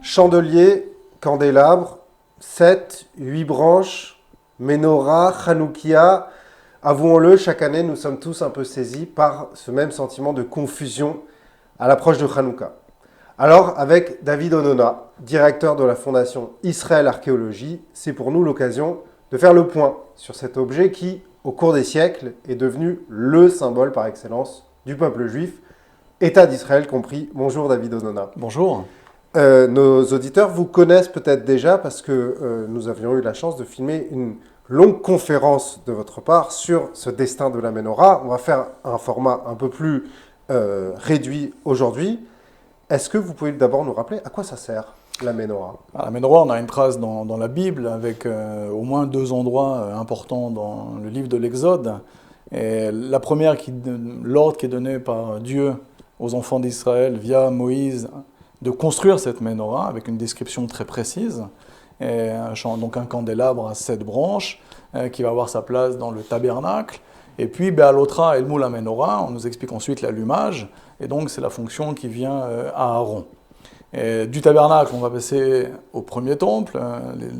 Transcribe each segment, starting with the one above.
Chandelier, candélabre, 7, 8 branches, Menorah, Hanoukia. Avouons-le, chaque année, nous sommes tous un peu saisis par ce même sentiment de confusion à l'approche de Hanouka. Alors, avec David Onona, directeur de la Fondation Israël Archéologie, c'est pour nous l'occasion de faire le point sur cet objet qui, au cours des siècles, est devenu le symbole par excellence du peuple juif, État d'Israël compris. Bonjour David Onona. Bonjour. Nos auditeurs vous connaissent peut-être déjà parce que nous avions eu la chance de filmer une longue conférence de votre part sur ce destin de la Menorah. On va faire un format un peu plus réduit aujourd'hui. Est-ce que vous pouvez d'abord nous rappeler à quoi ça sert, la Menorah ? La Menorah, on a une trace dans la Bible avec au moins 2 endroits importants dans le livre de l'Exode. Et la première, l'ordre qui est donné par Dieu aux enfants d'Israël via Moïse, de construire cette Menorah avec une description très précise. Et donc un candélabre à 7 branches qui va avoir sa place dans le tabernacle. Et puis, Be'alotra el mou la Menorah, on nous explique ensuite l'allumage. Et donc, c'est la fonction qui vient à Aaron. Et du tabernacle, on va passer au premier temple,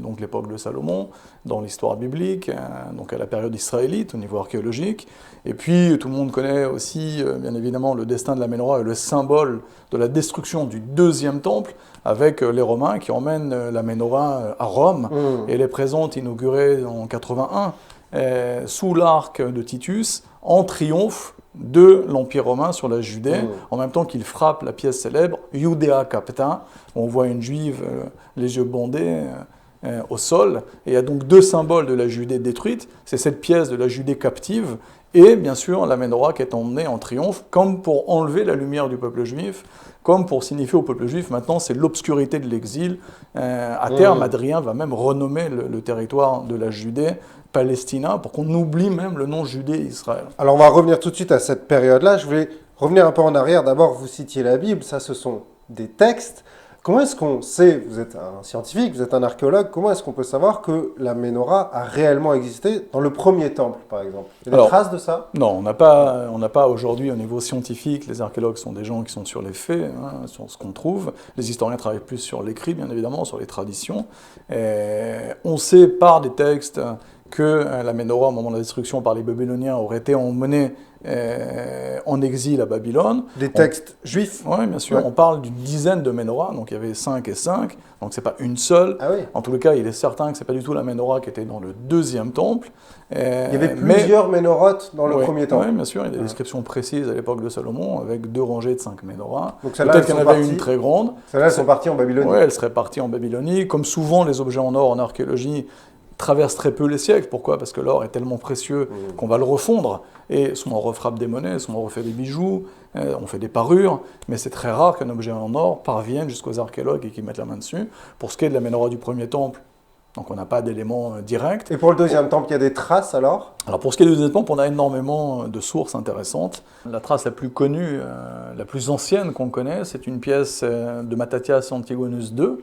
donc l'époque de Salomon, dans l'histoire biblique, donc à la période israélite au niveau archéologique. Et puis, tout le monde connaît aussi, bien évidemment, le destin de la Menorah et le symbole de la destruction du deuxième temple, avec les Romains qui emmènent la Menorah à Rome. Et elle est présente, inaugurée en 81, sous l'arc de Titus, en triomphe de l'Empire romain sur la Judée, en même temps qu'il frappe la pièce célèbre Iudea Capta, où on voit une juive, les yeux bandés, au sol. Et il y a donc 2 symboles de la Judée détruite, c'est cette pièce de la Judée captive, et bien sûr la Menorah qui est emmenée en triomphe, comme pour enlever la lumière du peuple juif, comme pour signifier au peuple juif, maintenant c'est l'obscurité de l'exil. À terme, Adrien va même renommer le territoire de la Judée Palestina, pour qu'on oublie même le nom Judée-Israël. Alors on va revenir tout de suite à cette période-là. Je voulais revenir un peu en arrière. D'abord, vous citiez la Bible, ça ce sont des textes. Comment est-ce qu'on sait, vous êtes un scientifique, vous êtes un archéologue, comment est-ce qu'on peut savoir que la Menorah a réellement existé dans le premier temple, par exemple ? Il y a des traces de ça ? Non, on n'a pas aujourd'hui au niveau scientifique, les archéologues sont des gens qui sont sur les faits, sur ce qu'on trouve. Les historiens travaillent plus sur l'écrit, bien évidemment, sur les traditions. Et on sait par des textes que la Menorah, au moment de la destruction par les Babyloniens, aurait été emmenée en exil à Babylone. Des textes juifs ? Oui, bien sûr. Ouais. On parle d'une dizaine de Menorahs, donc il y avait 5 et 5, donc c'est pas une seule. Ah oui. En tout cas, il est certain que c'est pas du tout la Menorah qui était dans le deuxième temple. Il y avait plusieurs Ménorotes dans le premier temple. Oui, bien sûr. Il y a des descriptions précises à l'époque de Salomon, avec 2 rangées de 5 Menorahs. Donc peut-être qu'il y en avait une très grande. Celles-là, elles sont parties en Babylonie. Oui, elles seraient parties en Babylonie. Comme souvent, les objets en or en archéologie traverse très peu les siècles. Pourquoi ? Parce que l'or est tellement précieux qu'on va le refondre. Et soit on refrappe des monnaies, soit on refait des bijoux, on fait des parures, mais c'est très rare qu'un objet en or parvienne jusqu'aux archéologues et qu'ils mettent la main dessus. Pour ce qui est de la Menorah du premier temple, donc on n'a pas d'éléments directs. Et pour le deuxième temple, il y a des traces alors ? Alors pour ce qui est du deuxième temple, on a énormément de sources intéressantes. La trace la plus connue, la plus ancienne qu'on connaît, c'est une pièce de Mattathias Antigonus II,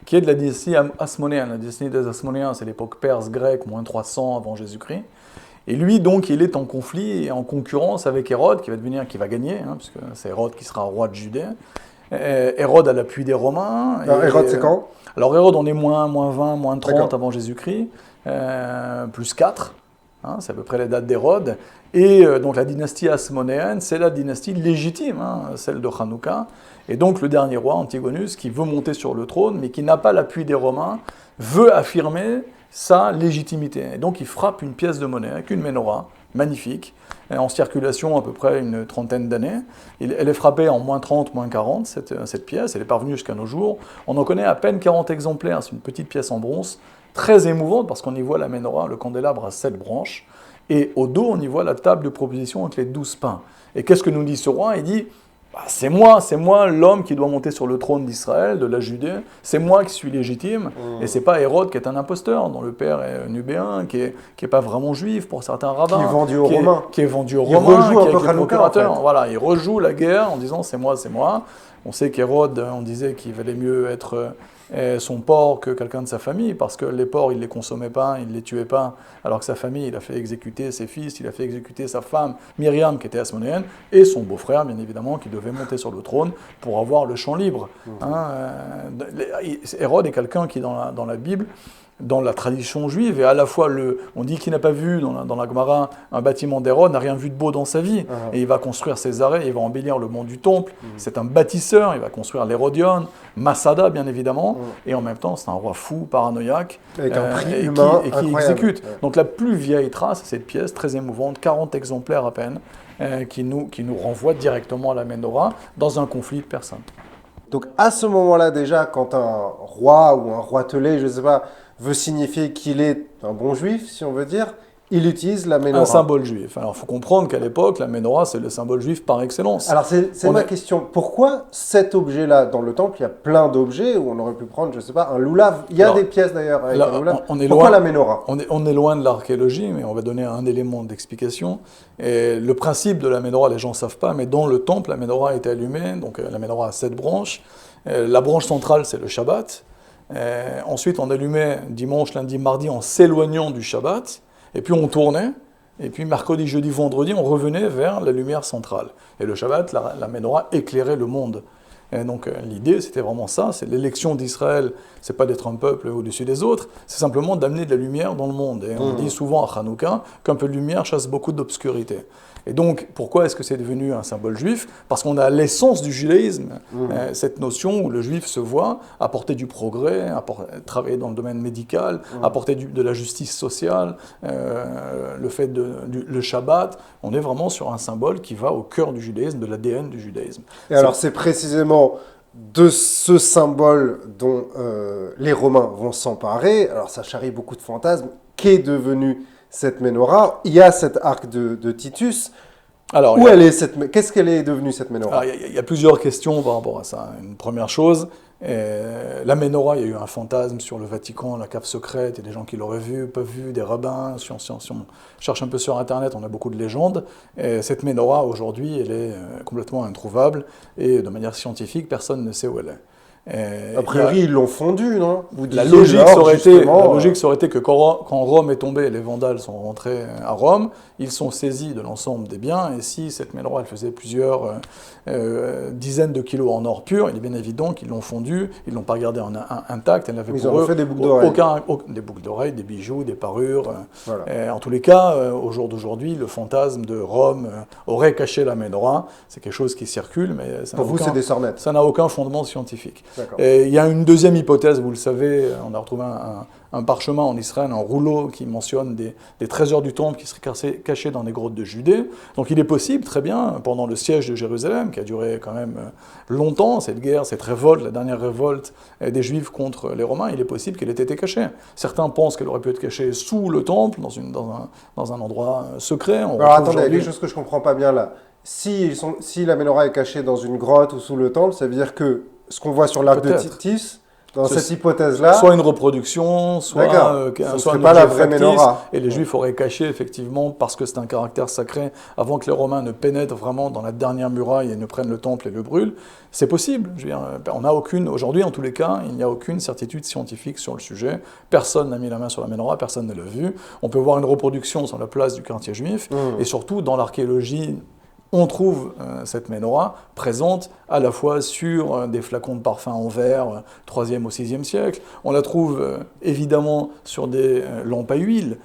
qui est de la dynastie hasmonéenne. La dynastie des Hasmonéens, c'est l'époque perse-grecque, moins 300 avant Jésus-Christ. Et lui, donc, il est en conflit et en concurrence avec Hérode, qui va gagner, puisque c'est Hérode qui sera roi de Judée. Hérode a l'appui des Romains. Alors, Hérode, c'est quand ? Alors, Hérode, on est moins 20, moins 30 avant Jésus-Christ, plus 4. C'est à peu près les dates d'Hérode. Et donc, la dynastie hasmonéenne, c'est la dynastie légitime, celle de Hanouka. Et donc, le dernier roi, Antigonus, qui veut monter sur le trône, mais qui n'a pas l'appui des Romains, veut affirmer sa légitimité. Et donc, il frappe une pièce de monnaie avec une Menorah, magnifique, en circulation à peu près une 30aine d'années. Elle est frappée en moins 30, moins 40, cette pièce. Elle est parvenue jusqu'à nos jours. On en connaît à peine 40 exemplaires. C'est une petite pièce en bronze, très émouvante, parce qu'on y voit la Menorah, le candélabre à 7 branches. Et au dos, on y voit la table de proposition avec les 12 pains. Et qu'est-ce que nous dit ce roi ? Il dit c'est moi l'homme qui doit monter sur le trône d'Israël, de la Judée, c'est moi qui suis légitime, et c'est pas Hérode qui est un imposteur, dont le père est nubéen, qui est pas vraiment juif pour certains rabbins. Qui est vendu aux Romains. Qui est vendu aux Romains, qui est le procurateur. En fait. Voilà, il rejoue la guerre en disant c'est moi. On sait qu'Hérode, on disait qu'il valait mieux être son porc que quelqu'un de sa famille, parce que les porcs, il ne les consommait pas, il ne les tuait pas, alors que sa famille, il a fait exécuter ses fils, il a fait exécuter sa femme, Myriam, qui était hasmonéenne, et son beau-frère, bien évidemment, qui devait monter sur le trône pour avoir le champ libre. Hérode est quelqu'un qui, dans la Bible, dans la tradition juive, et à la fois, on dit qu'il n'a pas vu dans la Gemara un bâtiment d'Hérode, n'a rien vu de beau dans sa vie, et il va construire ses arrêts, il va embellir le mont du temple, c'est un bâtisseur, il va construire l'Hérodion, Masada bien évidemment, et en même temps c'est un roi fou, paranoïaque, avec un prix humain et qui exécute. Donc la plus vieille trace, c'est cette pièce très émouvante, 40 exemplaires à peine, qui nous renvoie directement à la Ménorah dans un conflit de personnes. Donc à ce moment-là déjà, quand un roi ou un roitelet, je ne sais pas, veut signifier qu'il est un bon juif, si on veut dire, il utilise la Ménorah. Un symbole juif. Alors il faut comprendre qu'à l'époque, la Ménorah, c'est le symbole juif par excellence. Alors c'est ma question. Pourquoi cet objet-là, dans le temple, il y a plein d'objets où on aurait pu prendre, je ne sais pas, un loulav. Il y a des pièces d'ailleurs avec un loulav. Pourquoi la Ménorah? On est loin de l'archéologie, mais on va donner un élément d'explication. Et le principe de la Ménorah, les gens ne savent pas, mais dans le temple, la Ménorah était allumée. Donc la Ménorah a 7 branches. La branche centrale, c'est le Shabbat. Ensuite, on allumait dimanche, lundi, mardi en s'éloignant du Shabbat, et puis on tournait, et puis mercredi, jeudi, vendredi, on revenait vers la lumière centrale. Et le Shabbat, la Ménorah éclairait le monde. Et donc l'idée, c'était vraiment ça, c'est l'élection d'Israël, c'est pas d'être un peuple au-dessus des autres, c'est simplement d'amener de la lumière dans le monde. Et on dit souvent à Hanouka qu'un peu de lumière chasse beaucoup d'obscurité. Et donc, pourquoi est-ce que c'est devenu un symbole juif? Parce qu'on a l'essence du judaïsme, cette notion où le juif se voit apporter du progrès, travailler dans le domaine médical, apporter de la justice sociale, le fait le Shabbat. On est vraiment sur un symbole qui va au cœur du judaïsme, de l'ADN du judaïsme. Et alors, c'est précisément de ce symbole dont les Romains vont s'emparer. Alors, ça charrie beaucoup de fantasmes. Qu'est devenu cette Ménorah? Il y a cet arc de Titus. Alors, qu'est-ce qu'elle est devenue, cette Ménorah? Il y a plusieurs questions par rapport à ça. Une première chose, la Ménorah, il y a eu un fantasme sur le Vatican, la cave secrète, il y a des gens qui l'auraient vu, pas vu, des rabbins. Si on cherche un peu sur Internet, on a beaucoup de légendes. Et cette Ménorah, aujourd'hui, elle est complètement introuvable, et de manière scientifique, personne ne sait où elle est. A priori, ils l'ont fondu, non? La logique ça aurait été que quand Rome est tombée, les Vandales sont rentrés à Rome, ils sont saisis de l'ensemble des biens, et si cette Ménorah, elle faisait plusieurs dizaines de kilos en or pur, il est bien évident qu'ils l'ont fondue, ils ne l'ont pas gardée intacte, elle n'avait pour eux fait des boucles d'oreilles. Des boucles d'oreilles, des bijoux, des parures. Voilà. En tous les cas, au jour d'aujourd'hui, le fantasme de Rome aurait caché la Ménorah, c'est quelque chose qui circule, mais c'est des sornettes. Ça n'a aucun fondement scientifique. Il y a une deuxième hypothèse, vous le savez, on a retrouvé un parchemin en Israël, un rouleau qui mentionne des trésors du temple qui seraient cachés dans des grottes de Judée. Donc il est possible, très bien, pendant le siège de Jérusalem, qui a duré quand même longtemps, cette guerre, cette révolte, la dernière révolte des Juifs contre les Romains, il est possible qu'elle ait été cachée. Certains pensent qu'elle aurait pu être cachée sous le temple, dans un endroit secret. Alors attendez, il y a quelque chose que je ne comprends pas bien là. Si la Ménorah est cachée dans une grotte ou sous le temple, ça veut dire que ce qu'on voit sur l'arc de Titus, dans cette hypothèse-là... Soit une reproduction, soit un pas la vraie Ménorah. Et les Juifs auraient caché, effectivement, parce que c'est un caractère sacré, avant que les Romains ne pénètrent vraiment dans la dernière muraille et ne prennent le temple et le brûlent. C'est possible. Je veux dire, aujourd'hui, en tous les cas, il n'y a aucune certitude scientifique sur le sujet. Personne n'a mis la main sur la Ménorah, personne ne l'a vu. On peut voir une reproduction sur la place du quartier juif, et surtout, dans l'archéologie, on trouve cette Ménorah présente à la fois sur des flacons de parfum en verre, 3e au 6e siècle. On la trouve évidemment sur des lampes à huile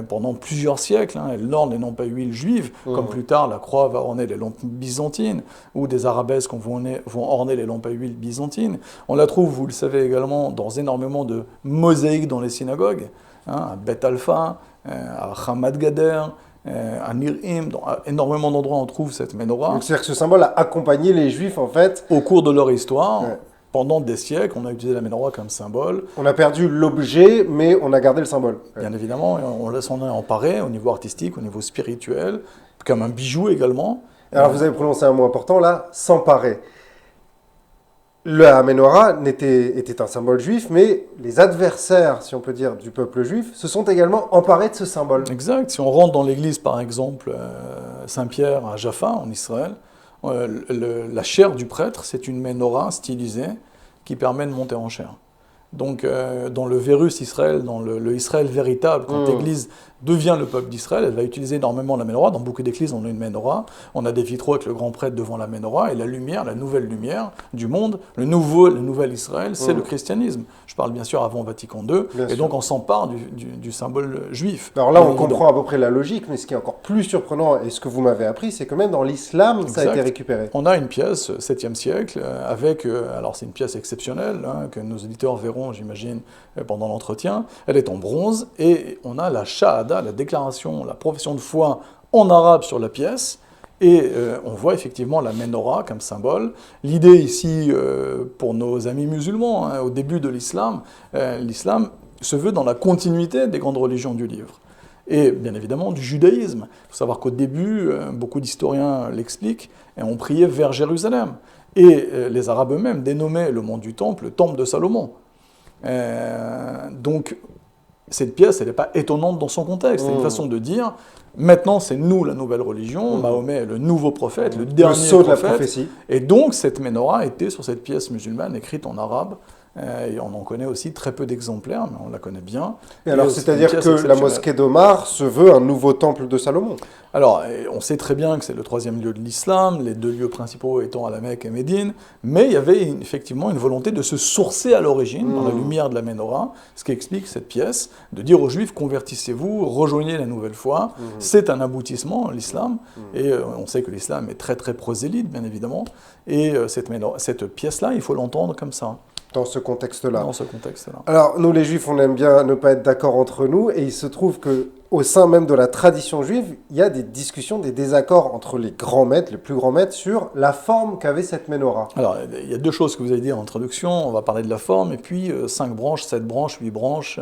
pendant plusieurs siècles. Elle orne les lampes à huile juives, comme plus tard la croix va orner les lampes byzantines, ou des arabesques vont orner les lampes à huile byzantines. On la trouve, vous le savez également, dans énormément de mosaïques dans les synagogues, à Beth Alpha, à Hamad Gader, à Nir-Im, dans énormément d'endroits on trouve cette Ménorah. Donc c'est-à-dire que ce symbole a accompagné les Juifs en fait au cours de leur histoire. Pendant des siècles, on a utilisé la Ménorah comme symbole. On a perdu l'objet, mais on a gardé le symbole. Bien évidemment, on s'en est emparé au niveau artistique, au niveau spirituel, comme un bijou également. Alors vous avez prononcé un mot important là, s'emparer. La Ménorah était un symbole juif, mais les adversaires, si on peut dire, du peuple juif, se sont également emparés de ce symbole. Exact. Si on rentre dans l'église, par exemple, Saint-Pierre à Jaffa, en Israël, la chaire du prêtre, c'est une Ménorah stylisée qui permet de monter en chair. Donc, dans le Vérus Israël, dans le Israël véritable, quand l'Église devient le peuple d'Israël, elle va utiliser énormément la menorah. Dans beaucoup d'églises, on a une menorah. On a des vitraux avec le grand prêtre devant la menorah. Et la lumière, la nouvelle lumière du monde, le nouvel Israël, c'est le christianisme. Je parle bien sûr avant Vatican II. Et donc, on s'empare du symbole juif. Alors là, on comprend à peu près la logique, mais ce qui est encore plus surprenant, et ce que vous m'avez appris, c'est que même dans l'islam, ça a été récupéré. On a une pièce, 7e siècle, avec, alors c'est une pièce exceptionnelle, que nos auditeurs verront, j'imagine, pendant l'entretien. Elle est en bronze, et on a la shahada, la déclaration, la profession de foi en arabe sur la pièce, et on voit effectivement la menorah comme symbole. L'idée ici, pour nos amis musulmans, au début de l'islam, l'islam se veut dans la continuité des grandes religions du livre. Et bien évidemment du judaïsme. Il faut savoir qu'au début, beaucoup d'historiens l'expliquent, et on priait vers Jérusalem. Et les Arabes eux-mêmes dénommaient le mont du Temple le Temple de Salomon. Donc, cette pièce, elle n'est pas étonnante dans son contexte. C'est une façon de dire, maintenant c'est nous la nouvelle religion, Mahomet est le nouveau prophète, le dernier saut prophète. De la prophétie. Et donc, cette menorah était sur cette pièce musulmane écrite en arabe. Et on en connaît aussi très peu d'exemplaires, mais on la connaît bien. Et alors, c'est-à-dire que la mosquée d'Omar se veut un nouveau temple de Salomon. Alors, on sait très bien que c'est le 3e lieu de l'islam, les 2 lieux principaux étant à la Mecque et Médine, mais il y avait effectivement une volonté de se sourcer à l'origine, dans la lumière de la menorah, ce qui explique cette pièce, de dire aux Juifs, convertissez-vous, rejoignez la nouvelle foi. C'est un aboutissement, l'islam, et on sait que l'islam est très très prosélyte, bien évidemment, et cette pièce-là, il faut l'entendre comme ça. Dans ce contexte-là. Dans ce contexte-là. Alors, nous les Juifs, on aime bien ne pas être d'accord entre nous, et il se trouve qu'au sein même de la tradition juive, il y a des discussions, des désaccords entre les grands maîtres, les plus grands maîtres, sur la forme qu'avait cette menorah. Alors, il y a 2 choses que vous avez dit en introduction. On va parler de la forme, et puis 5 branches, 7 branches, 8 branches.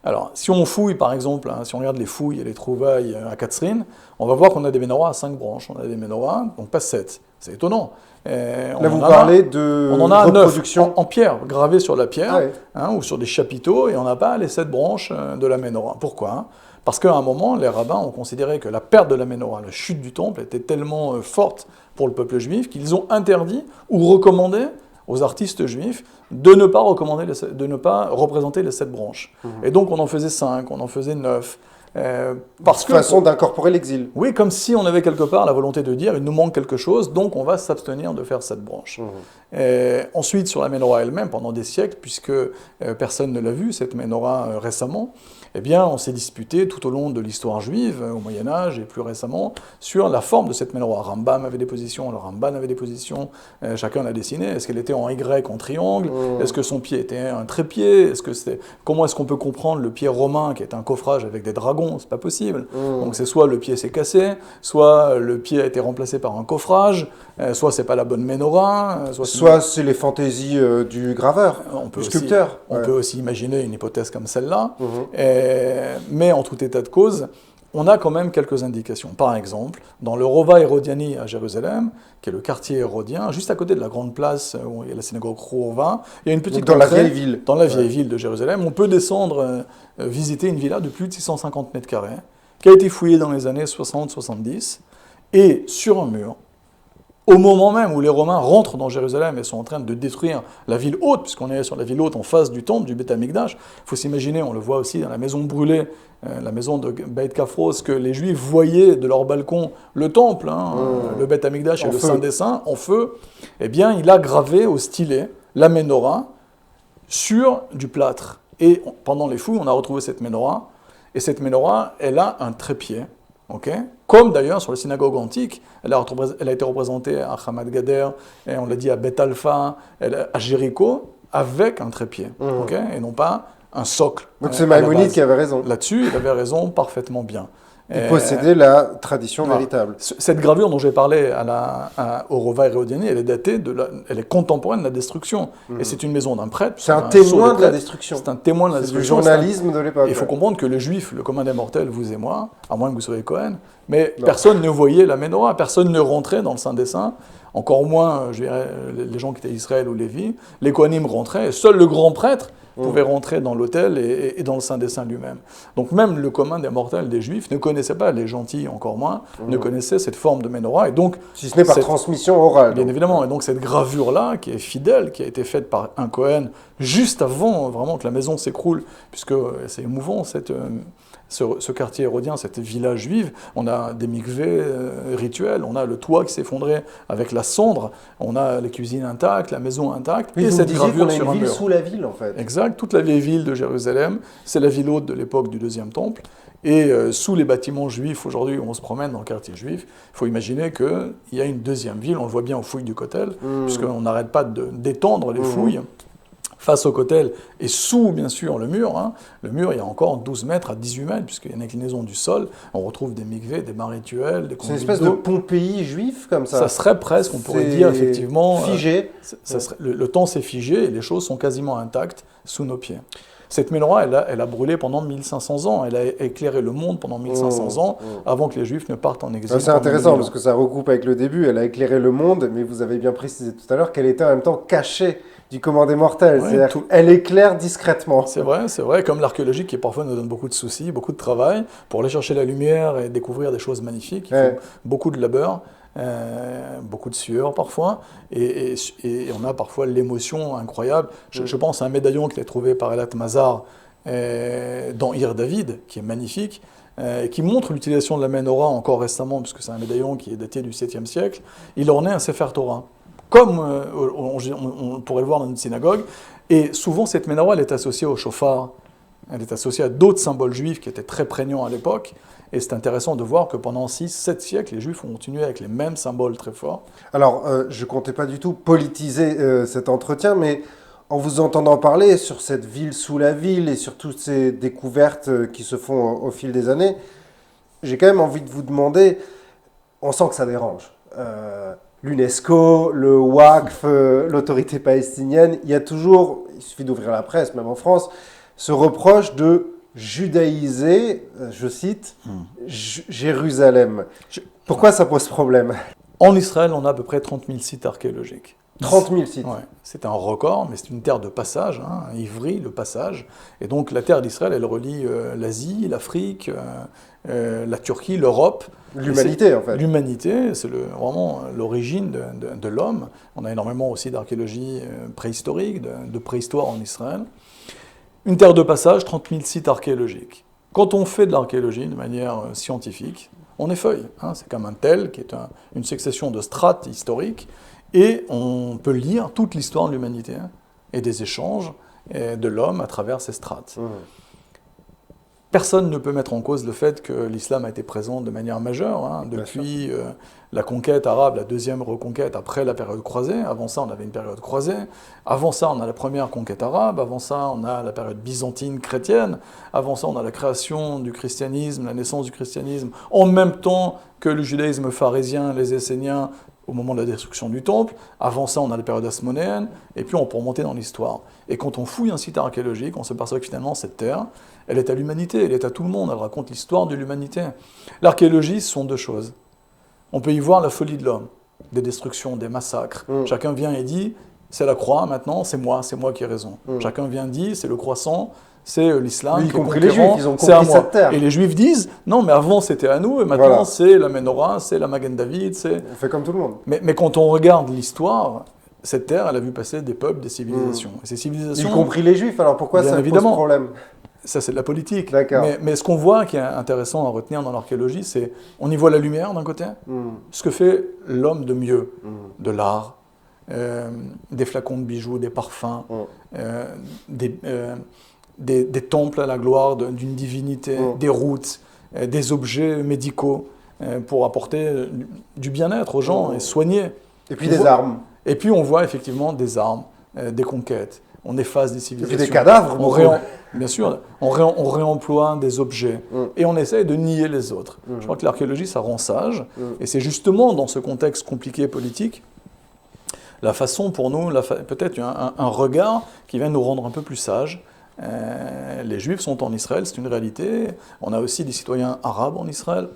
Alors, si on fouille, par exemple, si on regarde les fouilles et les trouvailles à Katsrin, on va voir qu'on a des menorahs à 5 branches. On a des menorahs, donc pas 7. C'est étonnant. Là, vous parlez de on en a reproduction 9 en pierre, gravées sur la pierre, ou sur des chapiteaux, et on n'a pas les 7 branches de la menorah. Pourquoi ? Parce qu'à un moment, les rabbins ont considéré que la perte de la menorah, la chute du temple, était tellement forte pour le peuple juif qu'ils ont interdit ou recommandé aux artistes juifs de ne pas représenter les 7 branches. Et donc on en faisait 5, on en faisait 9. Façon d'incorporer l'exil. Oui, comme si on avait quelque part la volonté de dire il nous manque quelque chose, donc on va s'abstenir de faire cette branche. Ensuite, sur la menorah elle-même, pendant des siècles, puisque personne ne l'a vue, cette menorah récemment, eh bien, on s'est disputé tout au long de l'histoire juive, au Moyen-Âge et plus récemment, sur la forme de cette menorah. Rambam avait des positions, le Ramban avait des positions, chacun l'a dessiné. Est-ce qu'elle était en Y, en triangle ? Est-ce que son pied était un trépied ? Comment est-ce qu'on peut comprendre le pied romain qui est un coffrage avec des dragons ? C'est pas possible. Donc c'est soit le pied s'est cassé, soit le pied a été remplacé par un coffrage, soit c'est pas la bonne menorah, soit c'est les fantaisies du graveur, du sculpteur. On peut aussi imaginer une hypothèse comme celle-là. Mais en tout état de cause, on a quand même quelques indications. Par exemple, dans le Rova Hérodiani à Jérusalem, qui est le quartier hérodien, juste à côté de la grande place où il y a la synagogue Rova, il y a une petite dans la vieille ville. Dans la vieille ville de Jérusalem, on peut descendre, visiter une villa de plus de 650 mètres carrés, qui a été fouillée dans les années 60-70, et sur un mur, au moment même où les Romains rentrent dans Jérusalem et sont en train de détruire la ville haute, puisqu'on est sur la ville haute en face du temple, du Beth Amikdash, il faut s'imaginer, on le voit aussi dans la maison brûlée, la maison de Beit Kafros, que les Juifs voyaient de leur balcon le temple, le Beth Amikdash et le Saint des Saints, en feu. Eh bien, il a gravé au stylet la menorah sur du plâtre. Et pendant les fouilles, on a retrouvé cette menorah, et cette menorah, elle a un trépied. Comme d'ailleurs sur la synagogue antique, elle a été représentée à Hamad Gader, et on l'a dit à Beth Alpha, à Jéricho, avec un trépied, et non pas un socle. Donc c'est Maïmonide qui avait raison. Là-dessus, il avait raison parfaitement bien. Il possédait la tradition véritable. Cette gravure dont j'ai parlé au Rova Hérodiani, elle est datée, elle est contemporaine de la destruction. Et c'est une maison d'un prêtre. C'est un témoin de la destruction. C'est un témoin de la destruction. C'est du journalisme de l'époque. Il faut comprendre que les Juifs, le commun des mortels, vous et moi, à moins que vous soyez Cohen, mais personne ne voyait la menorah, personne ne rentrait dans le Saint des Saints, encore moins je dirais, les gens qui étaient Israël ou Lévi. Les Kohanim rentraient, et seul le grand prêtre pouvaient rentrer dans l'autel et dans le Saint des Saints lui-même. Donc même le commun des mortels des Juifs ne connaissait pas, les gentils encore moins, ne connaissaient cette forme de menorah. Et donc, si ce n'est par transmission orale. Bien évidemment. Et donc cette gravure-là, qui est fidèle, qui a été faite par un Cohen juste avant vraiment que la maison s'écroule, puisque c'est émouvant, ce quartier hérodien, cette villa juive, on a des mikvés rituels, on a le toit qui s'effondrait avec la cendre, on a les cuisines intactes, la maison intacte, oui, et cette gravure sur un mur. On a une ville sous la ville, en fait. Exact, toute la vieille ville de Jérusalem, c'est la ville haute de l'époque du Deuxième Temple, et sous les bâtiments juifs, aujourd'hui, on se promène dans le quartier juif, il faut imaginer qu'il y a une deuxième ville, on le voit bien aux fouilles du Kotel, puisqu'on n'arrête pas d'étendre les fouilles, face au Kotel et sous, bien sûr, le mur. Hein. Le mur, il y a encore 12 mètres à 18 mètres, puisqu'il y a une inclinaison du sol. On retrouve des mikvés, des bains rituels, des conduits d'eau. C'est une espèce de Pompéi juif, comme ça. Ça serait presque, on pourrait dire, effectivement... Figé. Le temps s'est figé et les choses sont quasiment intactes sous nos pieds. Cette menorah, elle a brûlé pendant 1500 ans. Elle a éclairé le monde pendant 1500 ans, avant que les Juifs ne partent en exil. C'est intéressant, parce que ça recoupe avec le début. Elle a éclairé le monde, mais vous avez bien précisé tout à l'heure qu'elle était en même temps cachée du commun des mortels. Ouais, C'est-à-dire qu'elle éclaire discrètement. C'est vrai, comme l'archéologie qui parfois nous donne beaucoup de soucis, beaucoup de travail, pour aller chercher la lumière et découvrir des choses magnifiques. Il faut beaucoup de labeur. Beaucoup de sueur parfois, et on a parfois l'émotion incroyable. Je pense à un médaillon qui est trouvé par Elat Mazar dans Ir David, qui est magnifique, qui montre l'utilisation de la menorah encore récemment, puisque c'est un médaillon qui est daté du 7e siècle. Il ornait un Sefer Torah, comme on pourrait le voir dans une synagogue, et souvent cette menorah elle est associée au shofar, elle est associée à d'autres symboles juifs qui étaient très prégnants à l'époque. Et c'est intéressant de voir que pendant 6-7 siècles, les Juifs ont continué avec les mêmes symboles très forts. Alors, je ne comptais pas du tout politiser cet entretien, mais en vous entendant parler sur cette ville sous la ville et sur toutes ces découvertes qui se font au fil des années, j'ai quand même envie de vous demander, on sent que ça dérange. L'UNESCO, le WACF, l'autorité palestinienne, il y a toujours, il suffit d'ouvrir la presse, même en France, ce reproche de judaïser, je cite, Jérusalem. Pourquoi ça pose problème? En Israël, on a à peu près 30 000 sites archéologiques. 30 000 sites. Ouais. C'est un record, mais c'est une terre de passage, hein, Ivry, le passage. Et donc la terre d'Israël, elle relie l'Asie, l'Afrique, la Turquie, l'Europe. L'humanité, en fait. L'humanité, c'est vraiment l'origine de l'homme. On a énormément aussi d'archéologie préhistorique, de préhistoire en Israël. Une terre de passage, 30 000 sites archéologiques. Quand on fait de l'archéologie de manière scientifique, on effeuille. Hein, c'est comme un tel, qui est une succession de strates historiques, et on peut lire toute l'histoire de l'humanité et des échanges de l'homme à travers ces strates. Personne ne peut mettre en cause le fait que l'islam a été présent de manière majeure, depuis la conquête arabe, la deuxième reconquête après la période croisée. Avant ça, on avait une période croisée. Avant ça, on a la première conquête arabe. Avant ça, on a la période byzantine chrétienne. Avant ça, on a la création du christianisme, la naissance du christianisme, en même temps que le judaïsme pharisien, les Esséniens, au moment de la destruction du temple. Avant ça, on a la période hasmonéenne, et puis on peut remonter dans l'histoire. Et quand on fouille un site archéologique, on s'aperçoit que finalement, cette terre, elle est à l'humanité, elle est à tout le monde, elle raconte l'histoire de l'humanité. L'archéologie, ce sont deux choses. On peut y voir la folie de l'homme, des destructions, des massacres. Chacun vient et dit, c'est la croix maintenant, c'est moi qui ai raison. Chacun vient et dit, c'est le croissant, c'est l'islam, y compris les Juifs, ils ont compris cette terre. Et les Juifs disent, non, mais avant c'était à nous, et maintenant c'est la menorah, c'est la Magen David, c'est... On fait comme tout le monde. Mais quand on regarde l'histoire, cette terre, elle a vu passer des peuples, des civilisations. Et ces civilisations... Y compris les Juifs, alors pourquoi ça pose problème? Ça, c'est de la politique. D'accord. Mais ce qu'on voit qui est intéressant à retenir dans l'archéologie, c'est on y voit la lumière d'un côté, ce que fait l'homme de mieux, de l'art, des flacons de bijoux, des parfums, des temples à la gloire d'une divinité, des routes, des objets médicaux pour apporter du bien-être aux gens et soigner. Et puis des armes. Et puis on voit effectivement des armes, des conquêtes. On efface des civilisations. Et puis des cadavres. Bien sûr, on réemploie des objets et on essaye de nier les autres. Je crois que l'archéologie, ça rend sage. Et c'est justement dans ce contexte compliqué politique, la façon pour nous, peut-être un regard qui vient nous rendre un peu plus sages. Les Juifs sont en Israël, c'est une réalité. On a aussi des citoyens arabes en Israël,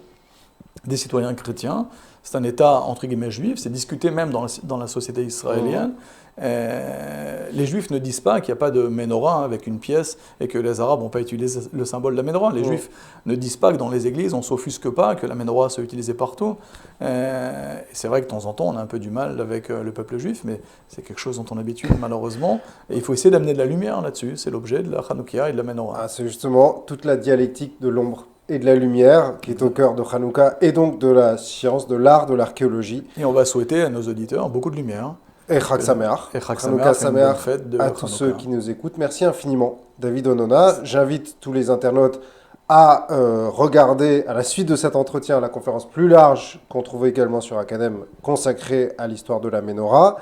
des citoyens chrétiens. c'est un État entre guillemets juif, c'est discuté même dans la société israélienne. Les Juifs ne disent pas qu'il n'y a pas de menorah avec une pièce et que les Arabes n'ont pas utilisé le symbole de la menorah. Les Juifs ne disent pas que dans les églises, on ne s'offusque pas que la menorah soit utilisée partout. C'est vrai que de temps en temps, on a un peu du mal avec le peuple juif, mais c'est quelque chose dont on a l'habitude malheureusement. Et il faut essayer d'amener de la lumière là-dessus. C'est l'objet de la Hanoukia et de la menorah. Ah, c'est justement toute la dialectique de l'ombre et de la lumière qui est au cœur de Hanouka et donc de la science, de l'art, de l'archéologie. Et on va souhaiter à nos auditeurs beaucoup de lumière. Et Chag Sameach. Et Chag Hanouka Sameach, Sameach de à tous Hanouka. ceux qui nous écoutent. Merci infiniment, David Onona. J'invite tous les internautes à regarder, à la suite de cet entretien, la conférence plus large qu'on trouve également sur Academ, consacrée à l'histoire de la Ménorah.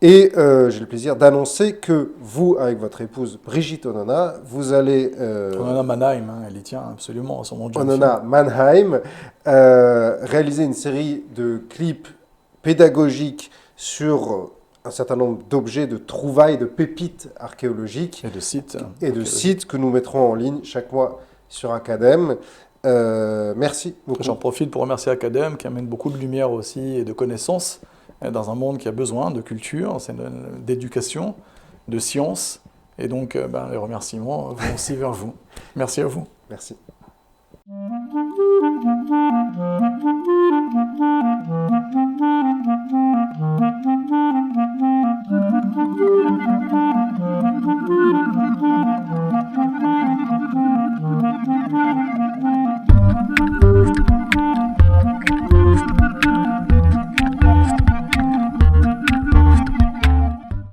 Et j'ai le plaisir d'annoncer que vous, avec votre épouse Brigitte Onona, vous allez... Onona Mannheim, elle y tient absolument à son nom de jeune Onona fille. Mannheim, réaliser une série de clips pédagogiques sur un certain nombre d'objets, de trouvailles, de pépites archéologiques Et de sites. et de sites que nous mettrons en ligne chaque mois sur Academ. Merci beaucoup. J'en profite pour remercier Academ qui amène beaucoup de lumière aussi et de connaissances dans un monde qui a besoin de culture, d'éducation, de science. Et donc les remerciements vont aussi vers vous. Merci à vous. Merci.